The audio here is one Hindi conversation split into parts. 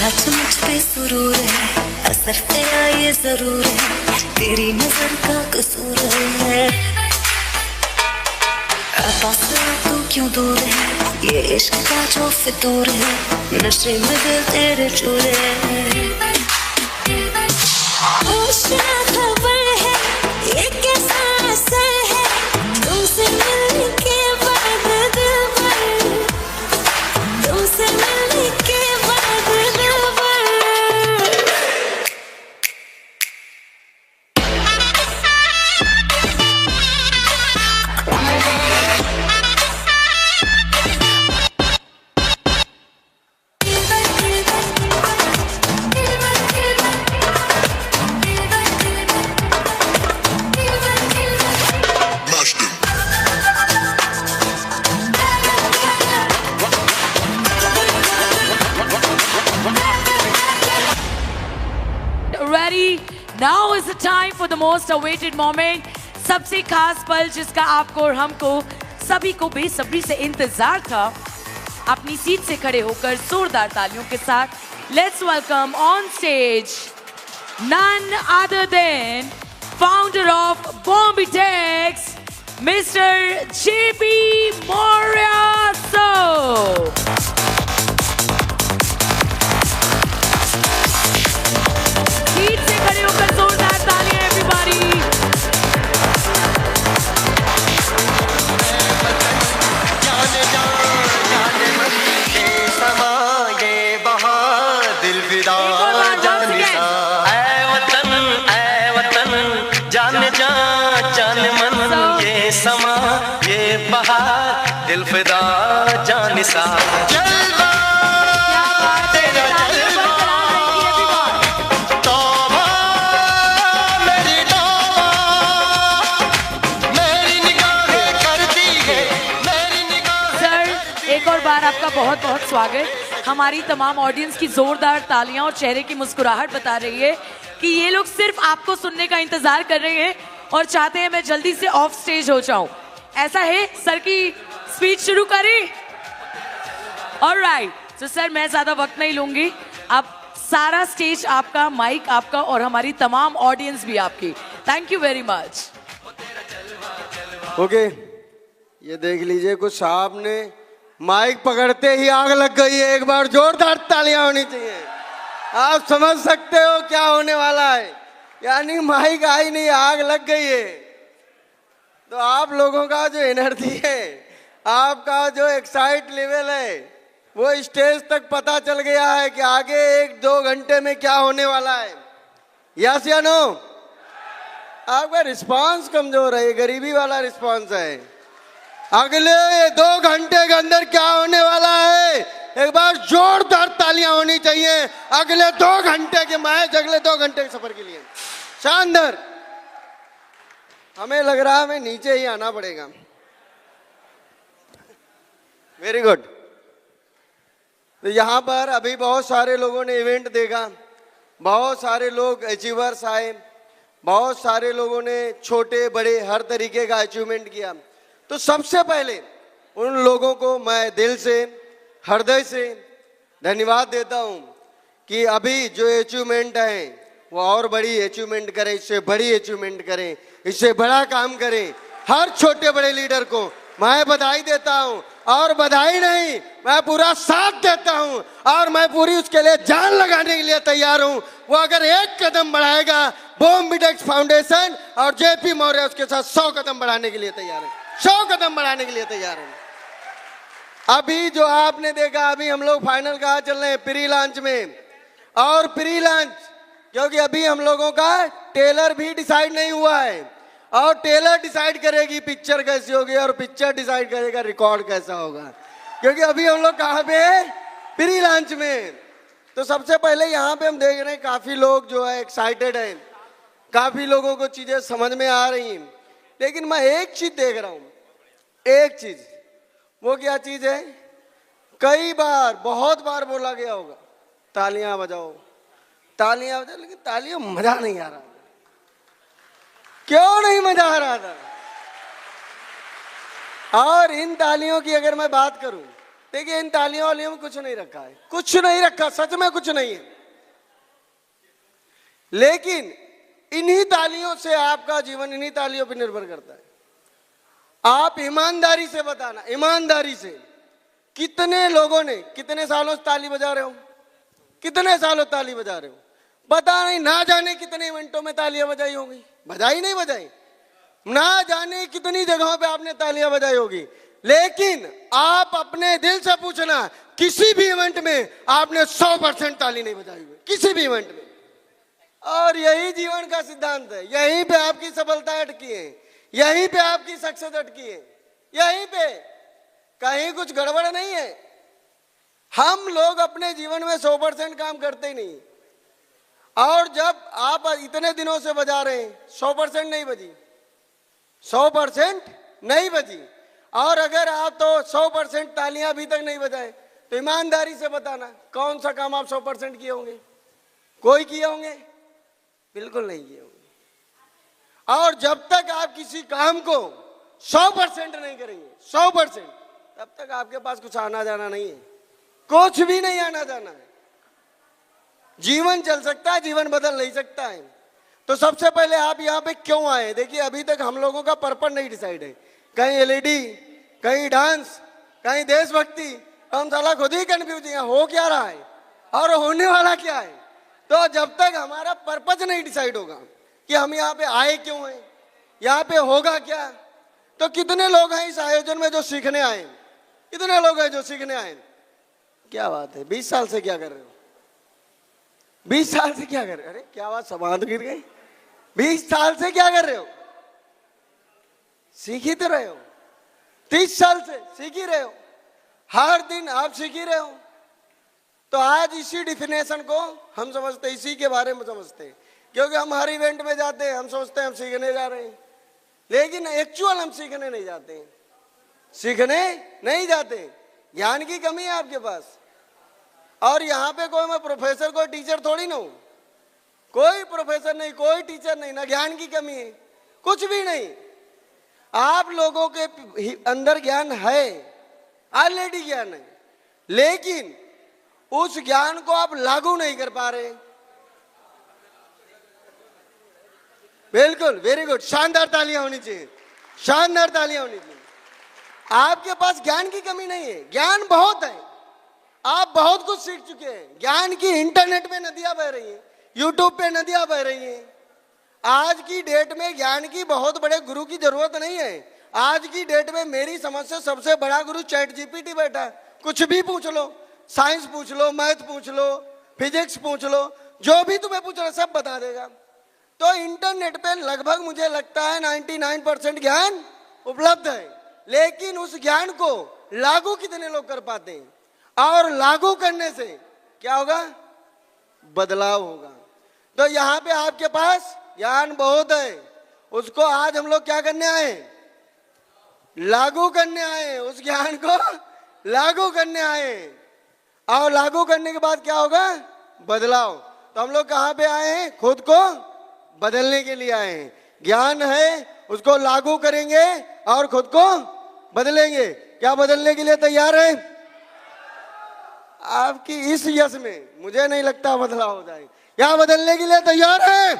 आज मुझ पे सुरूर है, असर तेरा ये जरूर है, तेरी नजर का कसूर है। पास तू क्यों दूर है, ये इश्क का जो फितूर है, नशे में दिल तेरे चूर है। होश ना खबर है, ये कैसा असर है, तुमसे मिलने के बाद दिल भर, तुमसे मिलने के बाद दिल भर। Ready? Now is the time for the most awaited moment. सबसे खास पल जिसका आपको और हमको सभी को बेसब्री से इंतजार था। अपनी सीट से खड़े होकर जोरदार तालियों के साथ let's welcome on stage none other than founder of Bombitex, Mr. JP Moria sir. Seat से खड़े होकर जोरदार तालियां everybody. दिल फिदा जानिसा जलवा तेरा जलवा तौबा मेरी तौबा मेरी निगाहें करती है मेरी निगाहें। सर एक और बार आपका बहुत बहुत स्वागत। हमारी तमाम ऑडियंस की जोरदार तालियां और चेहरे की मुस्कुराहट बता रही है कि ये लोग सिर्फ आपको सुनने का इंतजार कर रहे हैं और चाहते हैं मैं जल्दी से ऑफ स्टेज हो जाऊं। ऐसा है? सर की स्पीच शुरू करें? ऑलराइट, तो सर मैं ज्यादा वक्त नहीं लूंगी। अब सारा स्टेज आपका, माइक आपका और हमारी तमाम ऑडियंस भी आपकी। Thank you very much. Okay, ये देख लीजिए कुछ साहब ने माइक पकड़ते ही आग लग गई है। एक बार जोरदार तालियां होनी चाहिए। आप समझ सकते हो क्या होने वाला है, यानी माइक आई नहीं, आग लग गई है। तो आप लोगों का जो एनर्जी है, आपका जो एक्साइट लेवल है, वो स्टेज तक पता चल गया है कि आगे 1-2 घंटे में क्या होने वाला है। यस या नो? आपका रिस्पांस कमजोर है, गरीबी वाला रिस्पांस है। अगले 2 घंटे के अंदर क्या होने वाला है, एक बार जोरदार तालियां होनी चाहिए अगले 2 घंटे के मैच, अगले 2 घंटे के सफर के लिए। शानदार। हमें लग रहा है हमें नीचे ही आना पड़ेगा। Very good. तो यहाँ पर अभी बहुत सारे लोगों ने इवेंट देखा, बहुत सारे लोग अचीवर्स आए, बहुत सारे लोगों ने छोटे बड़े हर तरीके का अचीवमेंट किया। तो सबसे पहले उन लोगों को मैं दिल से, हृदय से धन्यवाद देता हूँ कि अभी जो अचीवमेंट है वो और बड़ी अचीवमेंट करें, इससे बड़ी अचीवमेंट करें, इससे बड़ा काम करें। हर छोटे बड़े लीडर को मैं बधाई देता हूं, और बधाई नहीं, मैं पूरा साथ देता हूं, और मैं पूरी उसके लिए जान लगाने के लिए तैयार हूं। वो अगर 1 कदम बढ़ाएगा, बॉम्बिटेक्स फाउंडेशन और जेपी मौर्य उसके साथ 100 कदम बढ़ाने के लिए तैयार है, 100 कदम बढ़ाने के लिए तैयार है। अभी जो आपने देखा, अभी हम लोग फाइनल कहाँ चल रहे हैं, प्री लॉन्च में। और प्री लॉन्च क्योंकि अभी हम लोगों का टेलर भी डिसाइड नहीं हुआ है, और टेलर डिसाइड करेगी पिक्चर कैसी होगी, और पिक्चर डिसाइड करेगा रिकॉर्ड कैसा होगा, क्योंकि अभी हम लोग कहाँ पे हैं, प्री लॉन्च में। तो सबसे पहले यहाँ पे हम देख रहे हैं काफी लोग जो है एक्साइटेड हैं, काफी लोगों को चीजें समझ में आ रही हैं। लेकिन मैं एक चीज देख रहा हूँ, एक चीज, वो क्या चीज है, कई बार बहुत बार बोला गया होगा तालियां बजाओ, तालियां बजाओ, लेकिन तालियां मजा नहीं आ रहा। क्यों नहीं मजा आ रहा था? और इन तालियों की अगर मैं बात करूं देखिए इन तालियों वालियों में कुछ नहीं रखा है, कुछ नहीं रखा, सच में कुछ नहीं है। लेकिन इन्हीं तालियों से आपका जीवन इन्हीं तालियों पर निर्भर करता है। आप ईमानदारी से बताना, ईमानदारी से कितने लोगों ने कितने सालों से ताली बजा रहे हो, कितने सालों ताली बजा रहे हो, पता नहीं, ना जाने कितने इवेंटों में तालियां बजाई होगी, बजाई नहीं बजाई, ना जाने कितनी जगहों पे आपने तालियां बजाई होगी। लेकिन आप अपने दिल से पूछना, किसी भी इवेंट में आपने 100% ताली नहीं बजाई हुई, किसी भी इवेंट में। और यही जीवन का सिद्धांत है, यहीं पे आपकी सफलता अटकी है, यहीं पे आपकी सक्सेस अटकी है, यहीं पे, कहीं कुछ गड़बड़ नहीं है। हम लोग अपने जीवन में 100% काम करते ही नहीं। और जब आप इतने दिनों से बजा रहे हैं, 100% नहीं बजी, 100% नहीं बजी। और अगर आप तो 100% तालियां अभी तक नहीं बजाए, तो ईमानदारी से बताना कौन सा काम आप 100% किए होंगे? कोई किए होंगे? बिल्कुल नहीं किए होंगे। और जब तक आप किसी काम को 100% नहीं करेंगे, 100%, तब तक आपके पास कुछ आना जाना नहीं है, कुछ भी नहीं आना जाना है। जीवन चल सकता है, जीवन बदल नहीं सकता है। तो सबसे पहले आप यहाँ पे क्यों आए? देखिए अभी तक हम लोगों का पर्पस नहीं डिसाइड है, कहीं एलईडी, कहीं डांस, कहीं देशभक्ति, हम साला खुद ही कंफ्यूज हैं हो क्या रहा है और होने वाला क्या है। तो जब तक हमारा पर्पस नहीं डिसाइड होगा कि हम यहाँ पे आए क्यों हैं, यहाँ पे होगा क्या, तो कितने लोग हैं इस आयोजन में जो सीखने आए, कितने लोग हैं जो सीखने आए। क्या बात है, 20 साल से क्या कर रहे हो? 20 साल से क्या कर रहे हो? अरे क्या बात, समाध गिर गई। 20 साल से क्या कर रहे हो? सीख ही तो रहे हो। 30 साल से सीख ही रहे हो, हर दिन आप सीख ही रहे हो। तो आज इसी डिफिनेशन को हम समझते, इसी के बारे में समझते हैं, क्योंकि हम हर इवेंट में जाते हैं, हम सोचते हैं हम सीखने जा रहे हैं, लेकिन एक्चुअल हम सीखने नहीं जाते हैं, सीखने नहीं जाते। ज्ञान की कमी है आपके पास। और यहाँ पे कोई मैं प्रोफेसर, कोई टीचर थोड़ी ना हूं, कोई प्रोफेसर नहीं, कोई टीचर नहीं, ना ज्ञान की कमी है, कुछ भी नहीं। आप लोगों के अंदर ज्ञान है, ऑलरेडी ज्ञान है, लेकिन उस ज्ञान को आप लागू नहीं कर पा रहे। बिल्कुल, वेरी गुड, शानदार तालियां होनी चाहिए, शानदार तालियां होनी चाहिए। आपके पास ज्ञान की कमी नहीं है, ज्ञान बहुत है, आप बहुत कुछ सीख चुके हैं। ज्ञान की इंटरनेट पे नदियां बह रही हैं, यूट्यूब पे नदियां बह रही हैं। आज की डेट में ज्ञान की बहुत बड़े गुरु की जरूरत नहीं है। आज की डेट में मेरी समझ से सबसे बड़ा गुरु चैट जीपीटी बैठा है। कुछ भी पूछ लो, साइंस पूछ लो, मैथ पूछ लो, फिजिक्स पूछ लो, जो भी तुम्हें पूछ लो सब बता देगा। तो इंटरनेट पे लगभग मुझे लगता है 99% ज्ञान उपलब्ध है, लेकिन उस ज्ञान को लागू कितने लोग कर पाते हैं? और लागू करने से क्या होगा? बदलाव होगा। तो यहाँ पे आपके पास ज्ञान बहुत है, उसको आज हम लोग क्या करने आए? लागू करने आए। उस ज्ञान को लागू करने आए, और लागू करने के बाद क्या होगा? बदलाव। तो हम लोग कहाँ पे आए हैं? खुद को बदलने के लिए आए हैं। ज्ञान है, उसको लागू करेंगे और खुद को बदलेंगे। क्या बदलने के लिए तैयार है? आपकी इस यश में मुझे नहीं लगता बदलाव हो जाए। क्या बदलने के लिए तैयार है?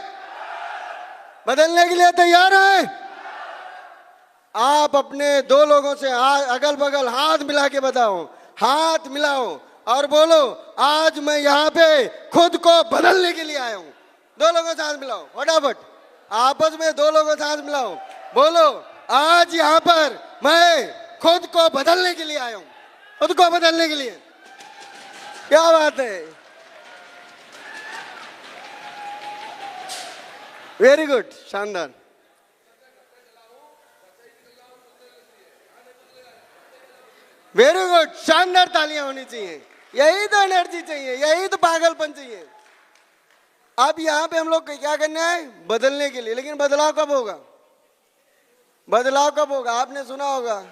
बदलने के लिए तैयार है? आप अपने दो लोगों से अगल बगल हाथ मिला के बताओ, हाथ मिलाओ और बोलो, आज मैं यहाँ पे खुद को बदलने के लिए आया हूं। दो लोगों से हाथ मिलाओ फटाफट, आपस में दो लोगों से हाथ मिलाओ, बोलो, आज यहाँ पर मैं खुद को बदलने के लिए आया हूं, खुद को बदलने के लिए। क्या बात है, वेरी गुड, शानदार। वेरी गुड, शानदार तालियां होनी चाहिए। यही तो एनर्जी चाहिए, यही तो पागलपन चाहिए। अब यहाँ पे हम लोग क्या करने आए? बदलने के लिए। लेकिन बदलाव कब होगा? बदलाव कब होगा? आपने सुना होगा,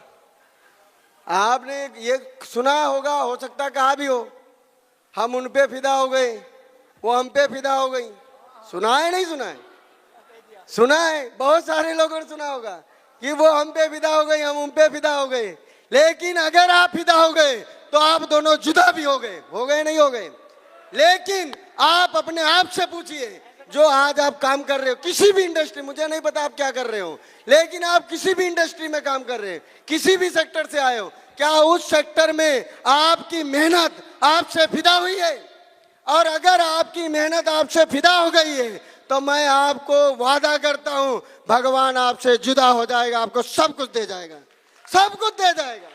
आपने ये सुना होगा, हो सकता कहा भी हो, हम उन पे फिदा हो गए, वो हम पे फिदा हो गई। सुना है नहीं सुना है? सुना है, बहुत सारे लोगों ने सुना होगा कि वो हम पे फिदा हो गई, हम उन पे फिदा हो गए। लेकिन अगर आप फिदा हो गए तो आप दोनों जुदा भी हो गए नहीं हो गए। लेकिन आप अपने आप से पूछिए, जो आज आप काम कर रहे हो किसी भी इंडस्ट्री, मुझे नहीं पता आप क्या कर रहे हो, लेकिन आप किसी भी इंडस्ट्री में काम कर रहे हैं, किसी भी सेक्टर से आए हो, क्या उस सेक्टर में आपकी मेहनत आपसे फिदा हुई है? और अगर आपकी मेहनत आपसे फिदा हो गई है तो मैं आपको वादा करता हूं भगवान आपसे जुदा हो जाएगा, आपको सब कुछ दे जाएगा, सब कुछ दे जाएगा।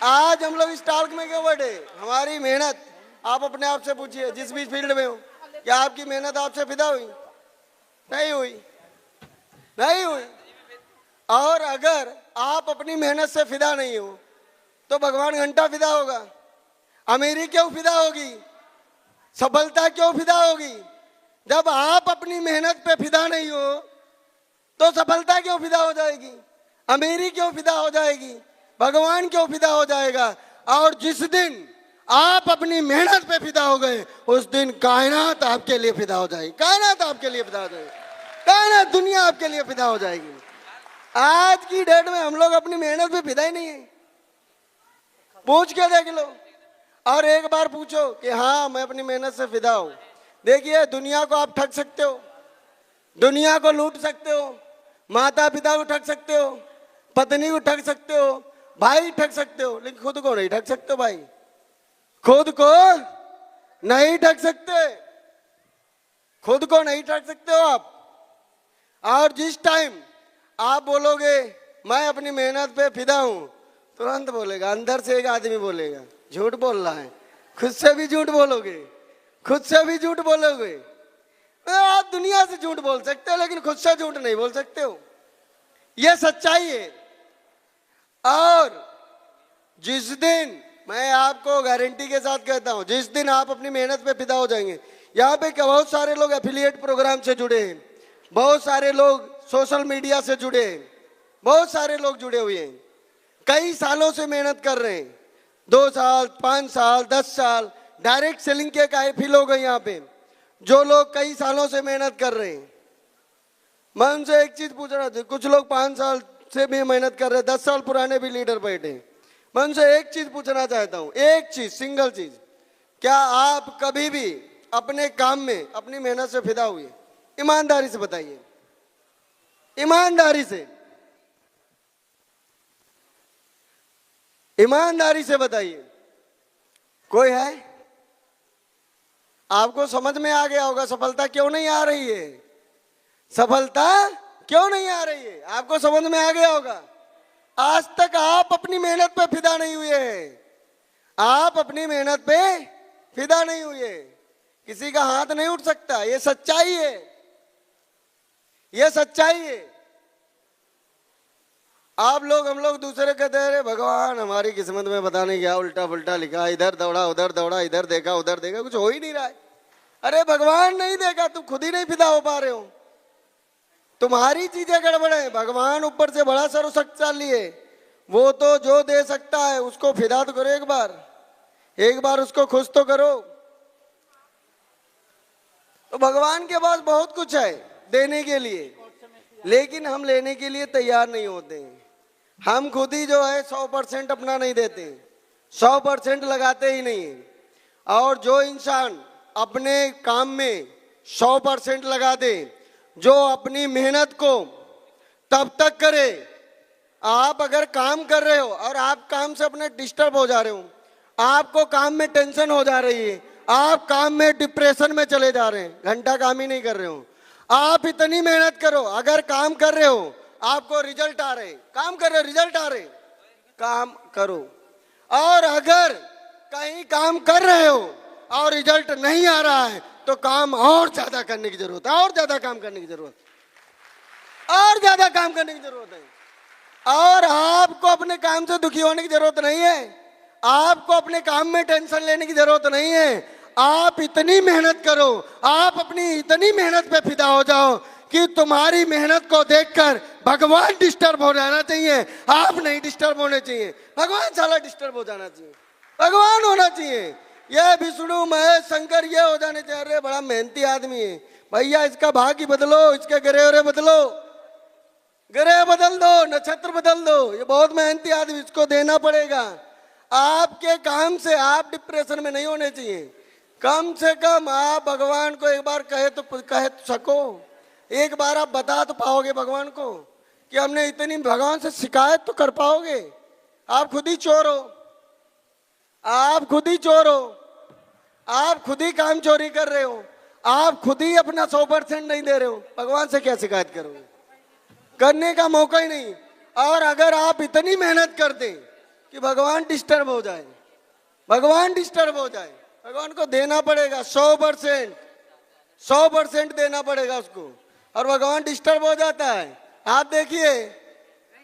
आज हम लोग इस टास्क में क्यों बैठे? हमारी मेहनत, आप अपने आप से पूछिए जिस भी फील्ड में हो, क्या आपकी मेहनत आपसे फिदा हुई? नहीं हुई, नहीं हुई। और अगर आप अपनी मेहनत से फिदा नहीं हो तो भगवान घंटा फिदा होगा, अमीरी क्यों फिदा होगी, सफलता क्यों फिदा होगी? जब आप अपनी मेहनत पे फिदा नहीं हो तो सफलता क्यों फिदा हो जाएगी, अमीरी क्यों फिदा हो जाएगी, भगवान क्यों फिदा हो जाएगा? और जिस दिन आप अपनी मेहनत पे फिदा हो गए उस दिन कायनात आपके लिए फिदा हो जाएगी, कायनात आपके लिए फिदा हो जाएगी, कायनात दुनिया आपके लिए फिदा हो जाएगी। आज की डेट में हम लोग अपनी मेहनत पे फिदा ही नहीं है। पूछ के देख लो और एक बार पूछो कि हाँ मैं अपनी मेहनत से फिदा हूं। देखिए दुनिया को आप ठग सकते हो, दुनिया को लूट सकते हो, माता पिता को ठग सकते हो, पत्नी को ठग सकते हो, भाई ठग सकते हो, लेकिन खुद को नहीं ठग सकते भाई, खुद को नहीं ठग सकते, खुद को नहीं ठग सकते हो आप। और जिस टाइम आप बोलोगे मैं अपनी मेहनत पे फिदा हूं, तुरंत बोलेगा, अंदर से एक आदमी बोलेगा झूठ बोल रहा है, खुद से भी झूठ बोलोगे, खुद से भी झूठ बोलोगे। आप दुनिया से झूठ बोल सकते हो लेकिन खुद से झूठ नहीं बोल सकते हो, यह सच्चाई है। और जिस दिन, मैं आपको गारंटी के साथ कहता हूं, जिस दिन आप अपनी मेहनत पे फिदा हो जाएंगे, यहाँ पे बहुत सारे लोग एफिलिएट प्रोग्राम से जुड़े हैं, बहुत सारे लोग सोशल मीडिया से जुड़े हैं, बहुत सारे लोग जुड़े हुए हैं, कई सालों से मेहनत कर रहे हैं, 2 साल 5 साल 10 साल डायरेक्ट सेलिंग के काफी लोग हैं यहाँ पे, जो लोग कई सालों से मेहनत कर रहे हैं। मैं उनसे एक चीज पूछ रहा था, कुछ लोग 5 साल से भी मेहनत कर रहे हैं, 10 साल पुराने भी लीडर बैठे हैं। मैं उनसे एक चीज पूछना चाहता हूं, एक चीज, सिंगल चीज, क्या आप कभी भी अपने काम में अपनी मेहनत से फिदा हुए? ईमानदारी से बताइए, ईमानदारी से, ईमानदारी से बताइए। कोई है? आपको समझ में आ गया होगा सफलता क्यों नहीं आ रही है, सफलता क्यों नहीं आ रही है, आपको समझ में आ गया होगा। आज तक आप अपनी मेहनत पे फिदा नहीं हुए हैं, आप अपनी मेहनत पे फिदा नहीं हुए, किसी का हाथ नहीं उठ सकता, ये सच्चाई है, ये सच्चाई है। आप लोग, हम लोग दूसरे कहते हैं अरे भगवान हमारी किस्मत में पता नहीं क्या उल्टा पुल्टा लिखा, इधर दौड़ा उधर दौड़ा, इधर देखा उधर देखा, कुछ हो ही नहीं रहा है। अरे भगवान नहीं देखा, तुम खुद ही नहीं फिदा हो पा रहे हो, तुम्हारी चीजें गड़बड़ है। भगवान ऊपर से बड़ा सर्वशक्तिशाली है, वो तो जो दे सकता है उसको फिदा तो करो, एक बार उसको खुश तो करो। तो भगवान के पास बहुत कुछ है देने के लिए, लेकिन हम लेने के लिए तैयार नहीं होते हैं। हम खुद ही जो है 100% अपना नहीं देते, 100% लगाते ही नहीं है। और जो इंसान अपने काम में 100% लगा दे, जो अपनी मेहनत को तब तक करे, आप अगर काम कर रहे हो और आप काम से अपने डिस्टर्ब हो जा रहे हो, आपको काम में टेंशन हो जा रही है, आप काम में डिप्रेशन में चले जा रहे हैं, घंटा काम ही नहीं कर रहे हो, आप इतनी मेहनत करो, अगर काम कर रहे हो आपको रिजल्ट आ रहे, काम कर रहे हो रिजल्ट आ रहे, काम करो। और अगर कहीं काम कर रहे हो और रिजल्ट नहीं आ रहा है तो काम और ज्यादा करने की जरूरत है, और ज्यादा काम करने की जरूरत, और ज्यादा काम करने की जरूरत है। और आपको अपने काम से दुखी होने की जरूरत नहीं है, आपको अपने काम में टेंशन लेने की जरूरत नहीं है। आप इतनी मेहनत करो, आप अपनी इतनी मेहनत पे फिदा हो जाओ कि तुम्हारी मेहनत को देखकर भगवान डिस्टर्ब हो जाना चाहिए, आप नहीं डिस्टर्ब होने चाहिए, भगवान साला डिस्टर्ब हो जाना चाहिए, भगवान होना चाहिए। ये विष्णु महेश शंकर ये हो जाने चाहिए, अरे बड़ा मेहनती आदमी है भैया, इसका भाग्य बदलो, इसके ग्रह वरे बदलो, ग्रह बदल दो, नक्षत्र बदल दो, ये बहुत मेहनती आदमी, इसको देना पड़ेगा। आपके काम से आप डिप्रेशन में नहीं होने चाहिए। कम से कम आप भगवान को एक बार कह तो सको, एक बार आप बता तो पाओगे भगवान को कि हमने इतनी, भगवान से शिकायत तो कर पाओगे। आप खुद ही चोर हो, आप खुद ही चोर हो, आप खुद ही काम चोरी कर रहे हो, आप खुद ही अपना 100% नहीं दे रहे हो, भगवान से क्या शिकायत करोगे? करने का मौका ही नहीं। और अगर आप इतनी मेहनत करते कि भगवान डिस्टर्ब हो जाए, भगवान डिस्टर्ब हो जाए, भगवान को देना पड़ेगा 100% देना पड़ेगा उसको, और भगवान डिस्टर्ब हो जाता है। आप देखिए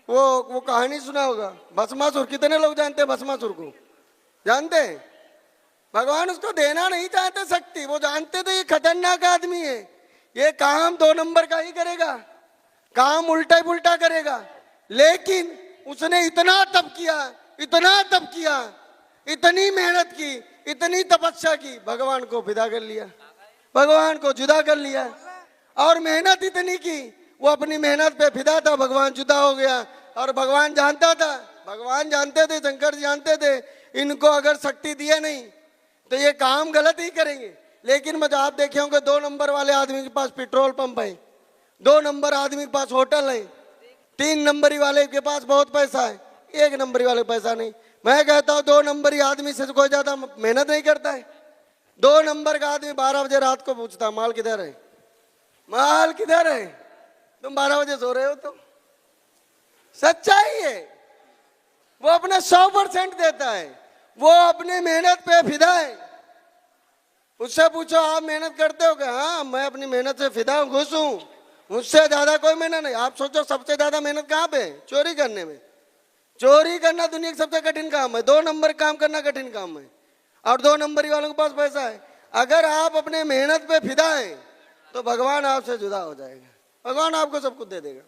वो कहानी सुना होगा भस्मासुर, कितने लोग जानते हैं भस्मासुर को? जानते हैं? भगवान उसको देना नहीं चाहते शक्ति, वो जानते थे ये खतरनाक आदमी है, ये काम 2 नंबर का ही करेगा, काम उल्टा ही पुल्टा करेगा। लेकिन उसने इतना तप किया, इतना तप किया, इतनी मेहनत की, इतनी तपस्या की, भगवान को फिदा कर लिया, भगवान को जुदा कर लिया। और मेहनत इतनी की, वो अपनी मेहनत पे फिदा था, भगवान जुदा हो गया। और भगवान जानता था, भगवान जानते थे, शंकर जी जानते थे, इनको अगर शक्ति दिए नहीं तो ये काम गलत ही करेंगे। लेकिन मतलब आप देखे होंगे 2 नंबर वाले आदमी के पास पेट्रोल पंप है, 2 नंबर आदमी के पास होटल है, 3 नंबरी वाले के पास बहुत पैसा है, 1 नंबरी वाले पैसा नहीं। मैं कहता हूँ 2 नंबरी आदमी से कोई ज्यादा मेहनत नहीं करता है। 2 नंबर का आदमी 12 बजे रात को पूछता माल किधर है, माल किधर है, तुम 12 बजे सो रहे हो? तो सच्चाई है, वो अपना 100% देता है, वो अपने मेहनत पे फिदा है। उससे पूछो आप मेहनत करते हो क्या? हाँ, मैं अपनी मेहनत से फिदा हूँ, खुश हूँ, मुझसे ज्यादा कोई मेहनत नहीं। आप सोचो सबसे ज्यादा मेहनत कहाँ पे? चोरी करने में। चोरी करना दुनिया का सबसे कठिन काम है, 2 नंबर काम करना कठिन काम है, और 2 नंबरी वालों के पास पैसा है। अगर आप अपने मेहनत पे फिदा है तो भगवान आपसे जुदा हो जाएगा, भगवान आपको सब कुछ दे देगा,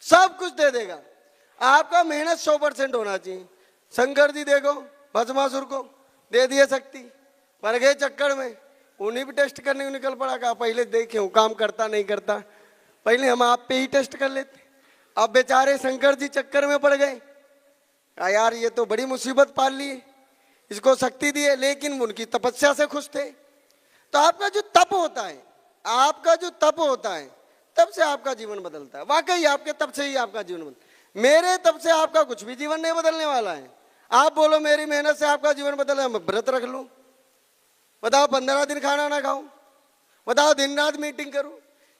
सब कुछ दे देगा। आपका मेहनत 100% होना चाहिए। शंकर जी देखो भस्मासुर को दे दिए शक्ति, पर गए चक्कर में, उन्हीं भी टेस्ट करने को निकल पड़ा। कहा पहले देखे हूँ काम करता नहीं करता, पहले हम आप पे ही टेस्ट कर लेते। अब बेचारे शंकर जी चक्कर में पड़ गए, कहा यार ये तो बड़ी मुसीबत पाल ली, इसको शक्ति दी है, लेकिन उनकी तपस्या से खुश थे। तो आपका जो तप होता है, आपका जो तप होता है, तब से आपका जीवन बदलता है। वाकई आपके तप से ही आपका जीवन बदलता है। मेरे तप से आपका कुछ भी जीवन नहीं बदलने वाला है। आप बोलो मेरी मेहनत से आपका जीवन बदला, मैं व्रत रख लूं, बताओ 15 दिन खाना ना खाऊं, बताओ दिन रात मीटिंग करूं,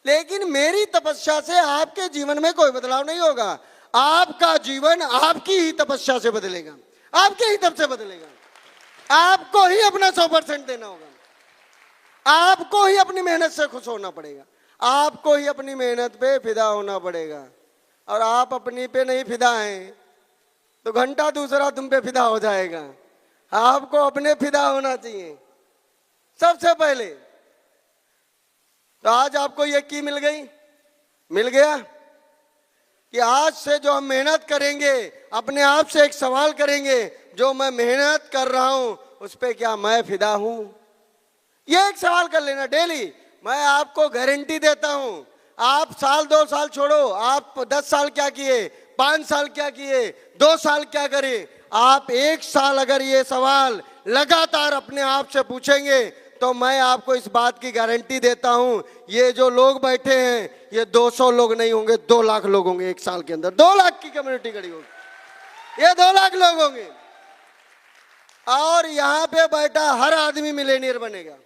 लेकिन मेरी तपस्या से आपके जीवन में कोई बदलाव नहीं होगा। आपका जीवन आपकी ही तपस्या से बदलेगा, आपके ही तप से बदलेगा। आपको ही अपना 100% देना होगा, आपको ही अपनी मेहनत से खुश होना पड़ेगा, आपको ही अपनी मेहनत पे फिदा होना पड़ेगा। और आप अपनी पे नहीं फिदा हैं तो घंटा दूसरा तुम पे फिदा हो जाएगा। आपको अपने फिदा होना चाहिए सबसे पहले। तो आज आपको ये की मिल गई, मिल गया कि आज से जो हम मेहनत करेंगे, अपने आप से एक सवाल करेंगे, जो मैं मेहनत कर रहा हूं उस पे क्या मैं फिदा हूं? ये एक सवाल कर लेना डेली। मैं आपको गारंटी देता हूं, आप साल 2 साल छोड़ो, आप 10 साल क्या किए, 5 साल क्या किए, 2 साल क्या करे, आप 1 साल अगर ये सवाल लगातार अपने आप से पूछेंगे तो मैं आपको इस बात की गारंटी देता हूं, ये जो लोग बैठे हैं ये 200 लोग नहीं होंगे, 2 लाख लोग होंगे। 1 साल के अंदर 2 लाख की कम्युनिटी खड़ी होगी, ये 2 लाख लोग होंगे। और यहां पे बैठा हर आदमी मिलेनियर बनेगा,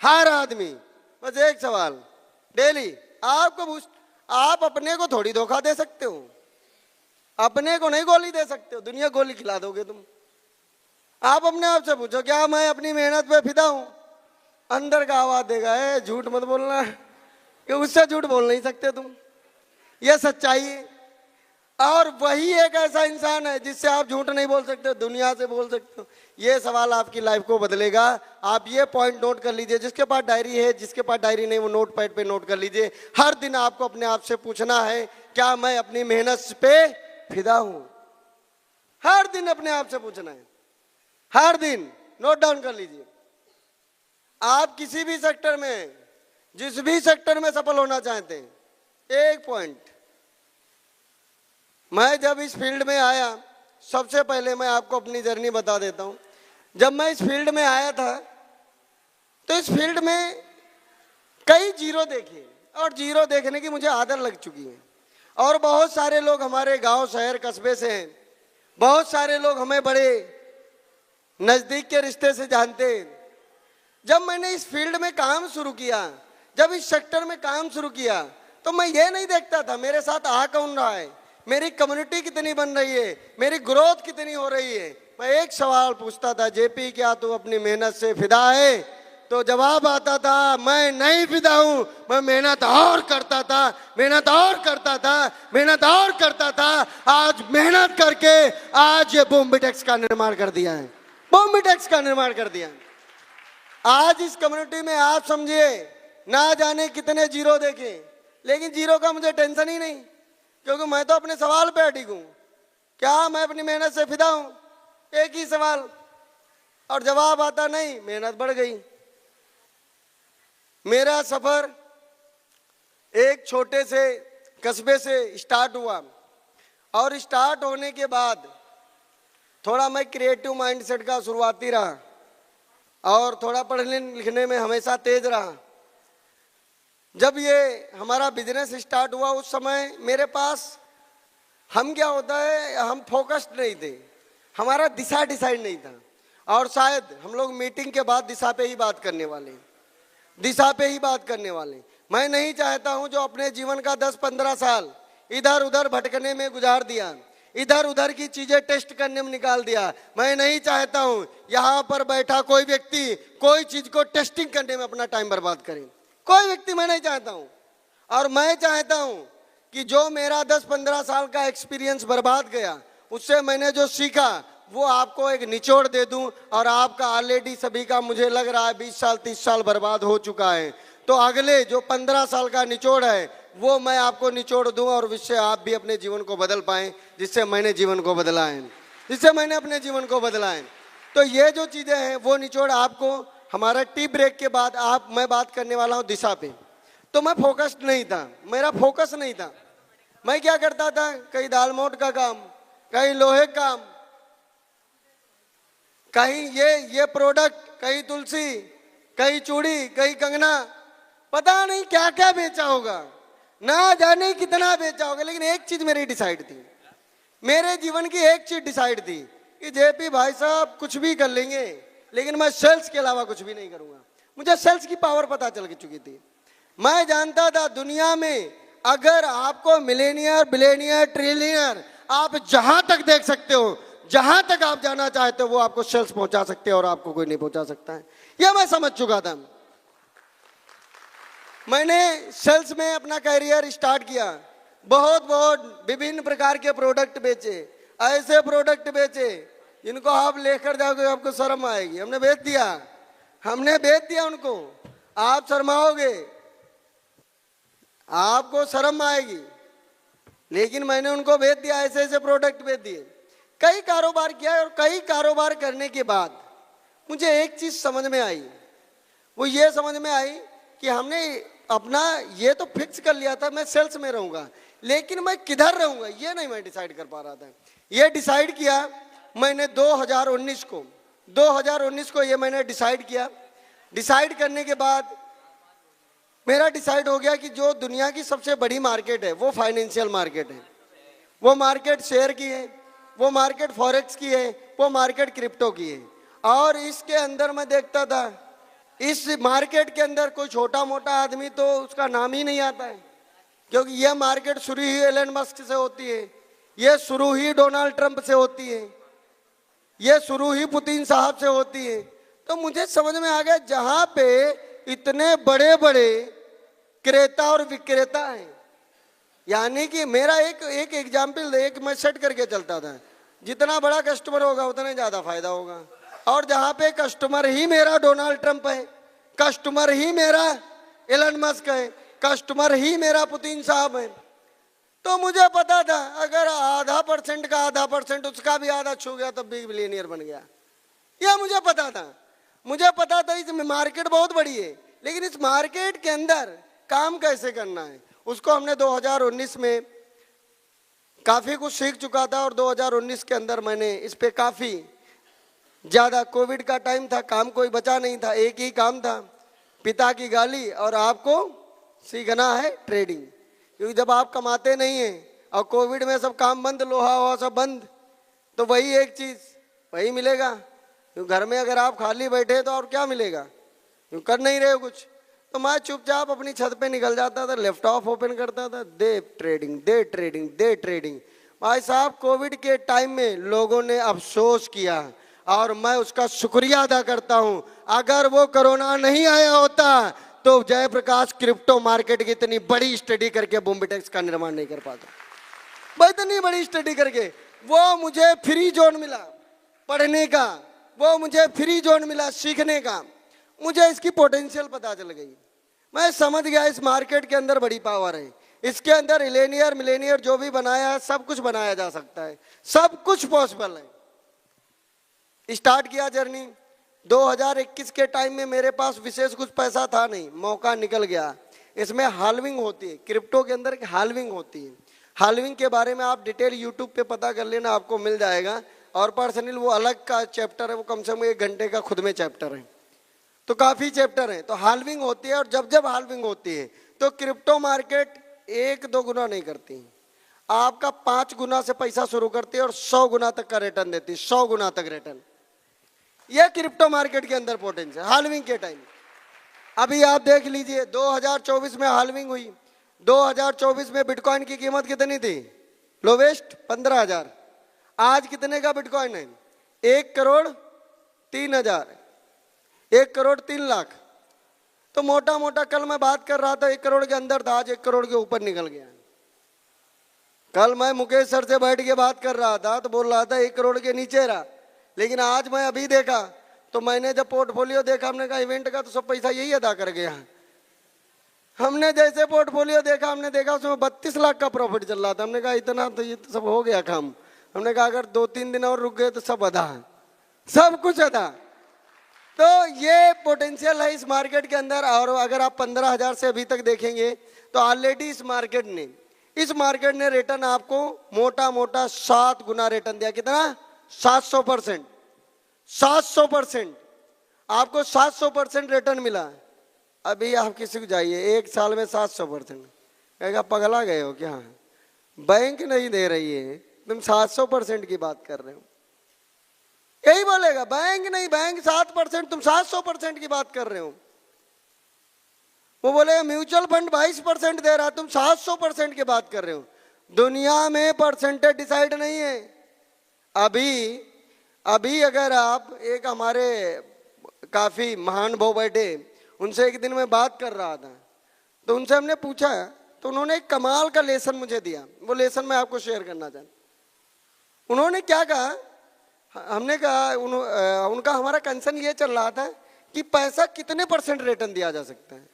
हर आदमी। बस एक सवाल डेली आपको पूछ, आप अपने को थोड़ी धोखा दे सकते हो, अपने को नहीं गोली दे सकते हो, दुनिया गोली खिला दोगे तुम। आप अपने आप से पूछो क्या मैं अपनी मेहनत पे फिदा हूं? अंदर का आवाज देगा है झूठ मत बोलना, कि उससे झूठ बोल नहीं सकते तुम, ये सच्चाई है। और वही एक ऐसा इंसान है जिससे आप झूठ नहीं बोल सकते, दुनिया से बोल सकते हो। ये सवाल आपकी लाइफ को बदलेगा। आप ये पॉइंट नोट कर लीजिए, जिसके पास डायरी है, जिसके पास डायरी नहीं वो नोट पैड पे नोट कर लीजिए। हर दिन आपको अपने आप से पूछना है क्या मैं अपनी मेहनत पे फिदा हूं? हर दिन अपने आप से पूछना है, हर दिन नोट डाउन कर लीजिए। आप किसी भी सेक्टर में, जिस भी सेक्टर में सफल होना चाहते हैं, एक पॉइंट। मैं जब इस फील्ड में आया सबसे पहले मैं आपको अपनी जर्नी बता देता हूँ। जब मैं इस फील्ड में आया था तो इस फील्ड में कई जीरो देखे और जीरो देखने की मुझे आदत लग चुकी है। और बहुत सारे लोग हमारे गांव शहर कस्बे से हैं, बहुत सारे लोग हमें बड़े नज़दीक के रिश्ते से जानते हैं। जब मैंने इस फील्ड में काम शुरू किया, जब इस सेक्टर में काम शुरू किया, तो मैं ये नहीं देखता था मेरे साथ आ कौन रहा है, मेरी कम्युनिटी कितनी बन रही है, मेरी ग्रोथ कितनी हो रही है। मैं एक सवाल पूछता था, जेपी क्या तू अपनी मेहनत से फिदा है? तो जवाब आता था, मैं नहीं फिदा हूं, मैं मेहनत और करता था, मेहनत और करता था, मेहनत और करता था। आज मेहनत करके आज ये बॉम्बिटेक्स का निर्माण कर दिया है, बॉम्बिटेक्स का निर्माण कर दिया है। आज इस कम्युनिटी में आप समझिए ना जाने कितने जीरो देखे, लेकिन जीरो का मुझे टेंशन ही नहीं, क्योंकि मैं तो अपने सवाल पे अटिक हूं। क्या मैं अपनी मेहनत से फिदा हूं? एक ही सवाल, और जवाब आता नहीं, मेहनत बढ़ गई। मेरा सफर एक छोटे से कस्बे से स्टार्ट हुआ, और स्टार्ट होने के बाद थोड़ा मैं क्रिएटिव माइंडसेट का शुरुआती रहा, और थोड़ा पढ़ने लिखने में हमेशा तेज रहा। जब ये हमारा बिजनेस स्टार्ट हुआ उस समय मेरे पास, हम क्या होता है, हम फोकस्ड नहीं थे, हमारा दिशा डिसाइड नहीं था। और शायद हम लोग मीटिंग के बाद दिशा पे ही बात करने वाले, दिशा पे ही बात करने वाले। मैं नहीं चाहता हूं जो अपने जीवन का 10-15 साल इधर उधर भटकने में गुजार दिया, इधर उधर की चीजें टेस्ट करने में निकाल दिया, मैं नहीं चाहता हूं यहाँ पर बैठा कोई व्यक्ति कोई चीज को टेस्टिंग करने में अपना टाइम बर्बाद करे। कोई व्यक्ति मैं नहीं चाहता हूं। और मैं चाहता हूं कि जो मेरा 10-15 साल का एक्सपीरियंस बर्बाद गया, उससे मैंने जो सीखा वो आपको एक निचोड़ दे दूं। और आपका ऑलरेडी सभी का मुझे लग रहा है 20 साल 30 साल बर्बाद हो चुका है, तो अगले जो 15 साल का निचोड़ है वो मैं आपको निचोड़ दूं, और जिससे आप भी अपने जीवन को बदल पाएं, जिससे मैंने जीवन को बदला है, जिससे मैंने अपने जीवन को बदला है। तो ये जो चीजें हैं वो निचोड़ आपको हमारा टी ब्रेक के बाद मैं बात करने वाला हूँ दिशा पे। तो मैं फोकस्ड नहीं था, मेरा फोकस नहीं था। मैं क्या करता था, कहीं दाल मोट का काम, कहीं लोहे का काम, कहीं ये प्रोडक्ट, कहीं तुलसी, कहीं चूड़ी, कहीं कंगना, पता नहीं क्या क्या बेचा होगा, ना जाने कितना बेचा होगा। लेकिन एक चीज मेरी डिसाइड थी, मेरे जीवन की एक चीज डिसाइड थी कि जेपी भाई साहब कुछ भी कर लेंगे, लेकिन मैं सेल्स के अलावा कुछ भी नहीं करूंगा। मुझे सेल्स की पावर पता चल चुकी थी। मैं जानता था दुनिया में अगर आपको मिलेनियर, बिलेनियर, ट्रिलियनर आप जहां तक देख सकते हो, जहां तक आप जाना चाहते हो, वो आपको सेल्स पहुंचा सकते हैं और आपको कोई नहीं पहुंचा सकता है। यह मैं समझ चुका था। मैंने सेल्स में अपना कैरियर स्टार्ट किया, बहुत विभिन्न प्रकार के प्रोडक्ट बेचे, ऐसे प्रोडक्ट बेचे जिनको आप लेकर जाओगे आपको शर्म आएगी। हमने बेच दिया उनको, आप शर्माओगे, आपको शर्म आएगी, लेकिन मैंने उनको बेच दिया, ऐसे ऐसे प्रोडक्ट बेच दिए। कई कारोबार किया, और कई कारोबार करने के बाद मुझे एक चीज समझ में आई, वो ये समझ में आई कि हमने अपना ये तो फिक्स कर लिया था मैं सेल्स में रहूंगा, लेकिन मैं किधर रहूंगा ये नहीं मैं डिसाइड कर पा रहा था। ये डिसाइड किया मैंने 2019 को ये मैंने डिसाइड किया। डिसाइड करने के बाद मेरा डिसाइड हो गया कि जो दुनिया की सबसे बड़ी मार्केट है वो फाइनेंशियल मार्केट है, वो मार्केट शेयर की है, वो मार्केट फॉरेक्स की है, वो मार्केट क्रिप्टो की है। और इसके अंदर मैं देखता था, इस मार्केट के अंदर कोई छोटा मोटा आदमी तो उसका नाम ही नहीं आता है, क्योंकि यह मार्केट शुरू ही एलन मस्क से होती है, यह शुरू ही डोनाल्ड ट्रंप से होती है, यह शुरू ही पुतिन साहब से होती है। तो मुझे समझ में आ गया जहां पे इतने बड़े बड़े क्रेता और विक्रेता हैं, यानी कि मेरा एक एग्जाम्पल एक मैं सेट करके चलता था, जितना बड़ा कस्टमर होगा उतना ज्यादा फायदा होगा। और जहां पे कस्टमर ही मेरा डोनाल्ड ट्रंप है, कस्टमर ही मेरा एलन मस्क है, कस्टमर ही मेरा पुतिन साहब है, तो मुझे पता था अगर 0.5% का 0.5% उसका भी आधा छू गया तब भी बिलियनियर बन गया। यह मुझे पता था इस मार्केट बहुत बड़ी है, लेकिन इस मार्केट के अंदर काम कैसे करना है उसको हमने 2019 में काफ़ी कुछ सीख चुका था और 2019 के अंदर मैंने इस पे काफ़ी ज़्यादा, कोविड का टाइम था, काम कोई बचा नहीं था, एक ही काम था, पिता की गाली और आपको सीखना है ट्रेडिंग। क्योंकि जब आप कमाते नहीं हैं और कोविड में सब काम बंद, लोहा वोहा सब बंद, तो वही एक चीज़ वही मिलेगा। क्योंकि घर में अगर आप खाली बैठे तो और क्या मिलेगा, क्योंकि कर नहीं रहे हो कुछ। तो मैं चुपचाप अपनी छत पे निकल जाता था, लैपटॉप ओपन करता था, दे ट्रेडिंग दे ट्रेडिंग दे ट्रेडिंग। भाई साहब कोविड के टाइम में लोगों ने अफसोस किया और मैं उसका शुक्रिया अदा करता हूं। अगर वो कोरोना नहीं आया होता तो जयप्रकाश क्रिप्टो मार्केट की इतनी बड़ी स्टडी करके बूमबीटेक्स का निर्माण नहीं कर पाता। भाई इतनी बड़ी स्टडी करके वो मुझे फ्री जोन मिला पढ़ने का, वो मुझे फ्री जोन मिला सीखने का, मुझे इसकी पोटेंशियल पता चल गई। मैं समझ गया इस मार्केट के अंदर बड़ी पावर है, इसके अंदर इलेनियर मिलेनियर जो भी बनाया है सब कुछ बनाया जा सकता है, सब कुछ पॉसिबल है। स्टार्ट किया जर्नी 2021 के टाइम में, मेरे पास विशेष कुछ पैसा था नहीं, मौका निकल गया। इसमें हाल्विंग होती है, क्रिप्टो के अंदर हाल्विंग होती है। हाल्विंग के बारे में आप डिटेल यूट्यूब पे पता कर लेना, आपको मिल जाएगा। और पर्सनल वो अलग का चैप्टर है, वो कम से कम 1 घंटे का खुद में चैप्टर है, तो काफ़ी चैप्टर हैं। तो हाल्विंग होती है और जब जब हाल्विंग होती है तो क्रिप्टो मार्केट 1-2 गुना नहीं करती, आपका 5 गुना से पैसा शुरू करती है और 100 गुना तक का रिटर्न देती है, 100 गुना तक रिटर्न। यह क्रिप्टो मार्केट के अंदर पोटेंशियल हाल्विंग के टाइम। अभी आप देख लीजिए 2024 में हाल्विंग हुई। 2024 में बिटकॉइन की कीमत कितनी थी? लोवेस्ट 15,000। आज कितने का बिटकॉइन है? 1,03,000, 1,03,00,000। तो मोटा मोटा कल मैं बात कर रहा था 1 करोड़ के अंदर था, आज 1 करोड़ के ऊपर निकल गया। कल मैं मुकेश सर से बैठ के बात कर रहा था तो बोल रहा था 1 करोड़ के नीचे रहा, लेकिन आज मैं अभी देखा तो मैंने जब पोर्टफोलियो देखा, हमने कहा इवेंट का तो सब पैसा यही अदा कर गया। हमने जैसे पोर्टफोलियो देखा, हमने देखा उसमें 32 लाख का प्रॉफिट चल रहा था। हमने कहा इतना तो ये तो सब हो गया काम। हमने कहा अगर 2-3 दिन और रुक गए तो सब अदा, सब कुछ अदा। तो ये पोटेंशियल है इस मार्केट के अंदर। और अगर आप 15,000 से अभी तक देखेंगे तो ऑलरेडी इस मार्केट ने रिटर्न आपको मोटा मोटा 7 गुना रिटर्न दिया। कितना? 700%। 700% आपको 700% रिटर्न मिला। अभी आप किसी को जाइए 1 साल में 700%, कहेगा पगला गए हो क्या, बैंक नहीं दे रही है, तुम 700% की बात कर रहे हो। यही बोलेगा, बैंक नहीं, बैंक 7%, तुम 700% की बात कर रहे हो। वो बोलेगा म्यूचुअल फंड 22% दे रहा, तुम 700% की बात कर रहे हो। दुनिया में परसेंटेज डिसाइड नहीं है। अभी अगर आप, एक हमारे काफी महान भाव बैठे, उनसे एक दिन मैं बात कर रहा था तो उनसे हमने पूछा तो उन्होंने एक कमाल का लेसन मुझे दिया। वो लेसन मैं आपको शेयर करना चाहता। उन्होंने क्या कहा, हमने कहा उनका हमारा कंसर्न ये चल रहा था कि पैसा कितने % रिटर्न दिया जा सकता है।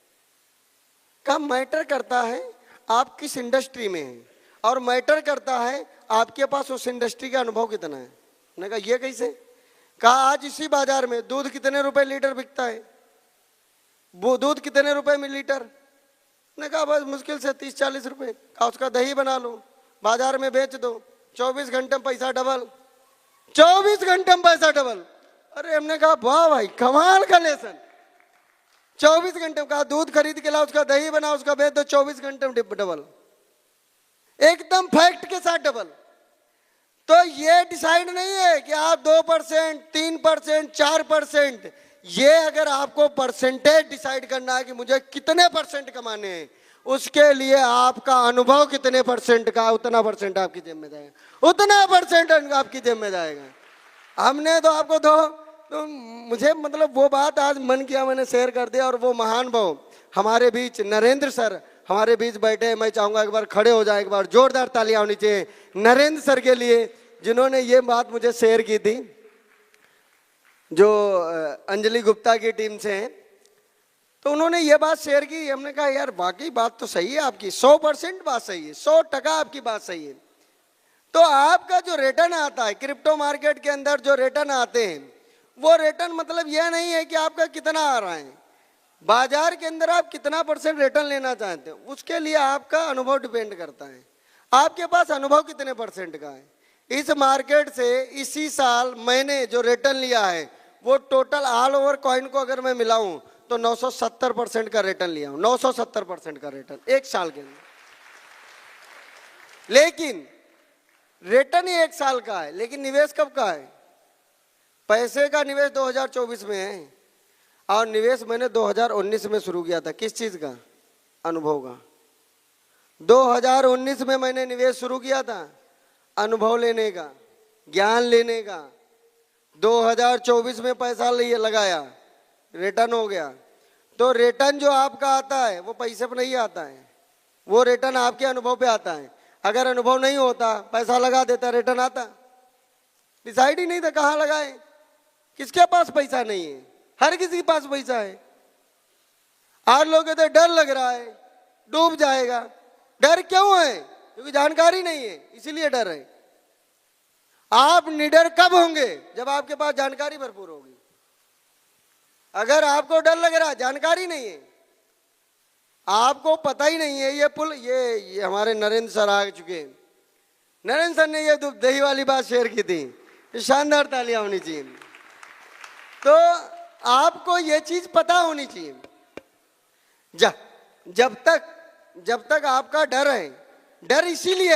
कहा मैटर करता है आप किस इंडस्ट्री में हैं और मैटर करता है आपके पास उस इंडस्ट्री का अनुभव कितना है। मैंने कहा ये कैसे? कहा आज इसी बाजार में दूध कितने रुपए लीटर बिकता है, वो दूध कितने रुपए में लीटर? मैंने कहा बस मुश्किल से 30-40 रुपए। कहा उसका दही बना लो, बाजार में बेच दो, 24 घंटे में पैसा डबल, 24 घंटे में पैसा डबल। अरे हमने कहा वाह भाई कमाल का लेसन। 24 घंटे में, कहा दूध खरीद के ला, उसका दही बना, उसका बेच दो, 24 घंटे में डबल, एकदम फैक्ट के साथ डबल। तो ये डिसाइड नहीं है कि आप 2%, 3%, 4%, ये अगर आपको परसेंटेज डिसाइड करना है कि मुझे कितने % कमाने हैं, उसके लिए आपका अनुभव कितने % का, उतना % आपकी जेब में जाएगा, उतना % आपकी जेब में जाएगा। हमने तो आपको तो मुझे मतलब वो बात आज मन किया, मैंने शेयर कर दिया। और वो महान भाव हमारे बीच नरेंद्र सर हमारे बीच बैठे, मैं चाहूंगा एक बार खड़े हो जाए, एक बार जोरदार तालियां होनी चाहिए नरेंद्र सर के लिए, जिन्होंने ये बात मुझे शेयर की थी, जो अंजलि गुप्ता की टीम से हैं। तो उन्होंने ये बात शेयर की। हमने कहा यार वाकई बात तो सही है आपकी, 100% बात सही है, 100% आपकी बात सही है। तो आपका जो रिटर्न आता है क्रिप्टो मार्केट के अंदर, जो रिटर्न आते हैं, वो रिटर्न मतलब यह नहीं है कि आपका कितना आ रहा है, बाजार के अंदर आप कितना % रिटर्न लेना चाहते हो, उसके लिए आपका अनुभव डिपेंड करता है। आपके पास अनुभव कितने परसेंट का है? इस मार्केट से इसी साल मैंने जो रिटर्न लिया है वो टोटल ऑल ओवर कॉइन को अगर मैं मिलाऊं तो 970% का रिटर्न लिया हूं, 970% का रिटर्न एक साल के अंदर। लेकिन रिटर्न ही एक साल का है, लेकिन निवेश कब का है? पैसे का निवेश 2024 में है और निवेश मैंने 2019 में शुरू किया था। किस चीज का? अनुभव का। 2019 में मैंने निवेश शुरू किया था अनुभव लेने का, ज्ञान लेने का। 2024 में पैसा लगाया, रिटर्न हो गया। तो रिटर्न जो आपका आता है वो पैसे पर नहीं आता है, वो रिटर्न आपके अनुभव पे आता है। अगर अनुभव नहीं होता, पैसा लगा देता, रिटर्न आता? डिसाइड ही नहीं था कहाँ लगाए। किसके पास पैसा नहीं है? हर किसी के पास पैसा है। आज लोग कहते डर लग रहा है, डूब जाएगा। डर क्यों है? क्योंकि जानकारी नहीं है, इसीलिए डर है। आप निडर कब होंगे? जब आपके पास जानकारी भरपूर होगी। अगर आपको डर लग रहा है, जानकारी नहीं है, आपको पता ही नहीं है ये पुल, ये हमारे नरेंद्र सर आ चुके हैं। नरेंद्र सर ने ये दही वाली बात शेयर की थी, शानदार तालियां होनी चाहिए। तो आपको ये चीज पता होनी चाहिए। जब तक आपका डर है, डर इसीलिए